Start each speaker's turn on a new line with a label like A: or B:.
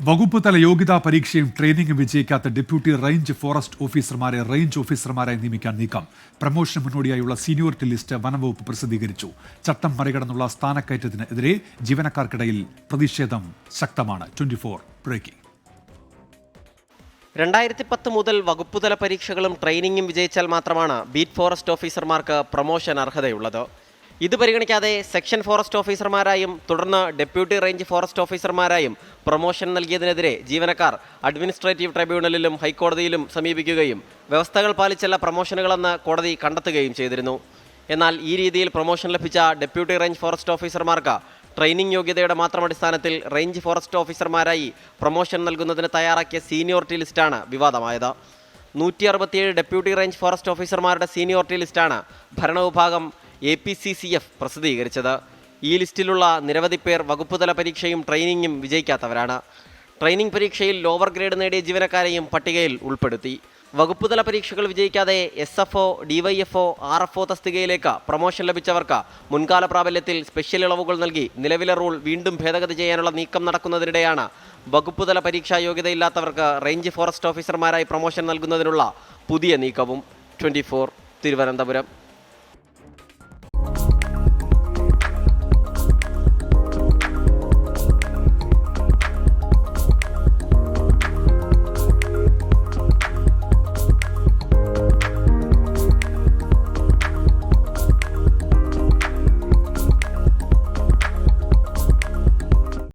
A: വകുപ്പ് തല യോഗ്യതാ പരീക്ഷയും ട്രെയിനിങ്ങും വിജയിക്കാത്ത ഡെപ്യൂട്ടി റേഞ്ച് ഫോറസ്റ്റ് ഓഫീസർമാരെ റേഞ്ച് ഓഫീസർമാരായി നിയമിക്കാൻ നീക്കം. പ്രമോഷന് മുന്നോടിയായുള്ള സീനിയോറിറ്റി ലിസ്റ്റ് വനംവകുപ്പ് പ്രസിദ്ധീകരിച്ചു. ചട്ടം മറികടന്നുള്ള സ്ഥാനക്കയറ്റത്തിനെതിരെ ജീവനക്കാർക്കിടയിൽ പ്രതിഷേധം ശക്തമാണ്. 24 ബ്രേക്കിംഗ്.
B: 2010 മുതൽ വകുപ്പുതല പരീക്ഷകളും ട്രെയിനിങ്ങും വിജയിച്ചാൽ മാത്രമാണ് ബീറ്റ് ഫോറസ്റ്റ് ഓഫീസർമാർക്ക് പ്രമോഷൻ അർഹതയുള്ളത്. ഇത് പരിഗണിക്കാതെ സെക്ഷൻ ഫോറസ്റ്റ് ഓഫീസർമാരായും തുടർന്ന് ഡെപ്യൂട്ടി റേഞ്ച് ഫോറസ്റ്റ് ഓഫീസർമാരായും പ്രൊമോഷൻ നൽകിയതിനെതിരെ ജീവനക്കാർ അഡ്മിനിസ്ട്രേറ്റീവ് ട്രൈബ്യൂണലിലും ഹൈക്കോടതിയിലും സമീപിക്കുകയും വ്യവസ്ഥകൾ പാലിച്ചല്ല പ്രൊമോഷനുകളെന്ന് കോടതി കണ്ടെത്തുകയും ചെയ്തിരുന്നു. എന്നാൽ ഈ രീതിയിൽ പ്രൊമോഷൻ ലഭിച്ച ഡെപ്യൂട്ടി റേഞ്ച് ഫോറസ്റ്റ് ഓഫീസർമാർക്ക് ട്രെയിനിങ് യോഗ്യതയുടെ മാത്രം അടിസ്ഥാനത്തിൽ റേഞ്ച് ഫോറസ്റ്റ് ഓഫീസർമാരായി പ്രൊമോഷൻ നൽകുന്നതിന് തയ്യാറാക്കിയ സീനിയോറിറ്റി ലിസ്റ്റാണ് വിവാദമായത്. 167 ഡെപ്യൂട്ടി റേഞ്ച് ഫോറസ്റ്റ് ഓഫീസർമാരുടെ സീനിയോറിറ്റി ലിസ്റ്റാണ് ഭരണവിഭാഗം APCCF പ്രസിദ്ധീകരിച്ചത്. ഈ ലിസ്റ്റിലുള്ള നിരവധി പേർ വകുപ്പുതല പരീക്ഷയും ട്രെയിനിങ്ങും വിജയിക്കാത്തവരാണ്. ട്രെയിനിങ് പരീക്ഷയിൽ ലോവർ ഗ്രേഡ് നേടിയ ജീവനക്കാരെയും പട്ടികയിൽ ഉൾപ്പെടുത്തി. വകുപ്പുതല പരീക്ഷകൾ വിജയിക്കാതെ SFO, DYFO, RFO തസ്തികയിലേക്ക് പ്രൊമോഷൻ ലഭിച്ചവർക്ക് മുൻകാല പ്രാബല്യത്തിൽ സ്പെഷ്യൽ ഇളവുകൾ നൽകി നിലവിലെ റൂൾ വീണ്ടും ഭേദഗതി ചെയ്യാനുള്ള നീക്കം നടക്കുന്നതിനിടെയാണ് വകുപ്പുതല പരീക്ഷാ യോഗ്യതയില്ലാത്തവർക്ക് റേഞ്ച് ഫോറസ്റ്റ് ഓഫീസർമാരായി പ്രൊമോഷൻ നൽകുന്നതിനുള്ള പുതിയ നീക്കവും. 24 തിരുവനന്തപുരം.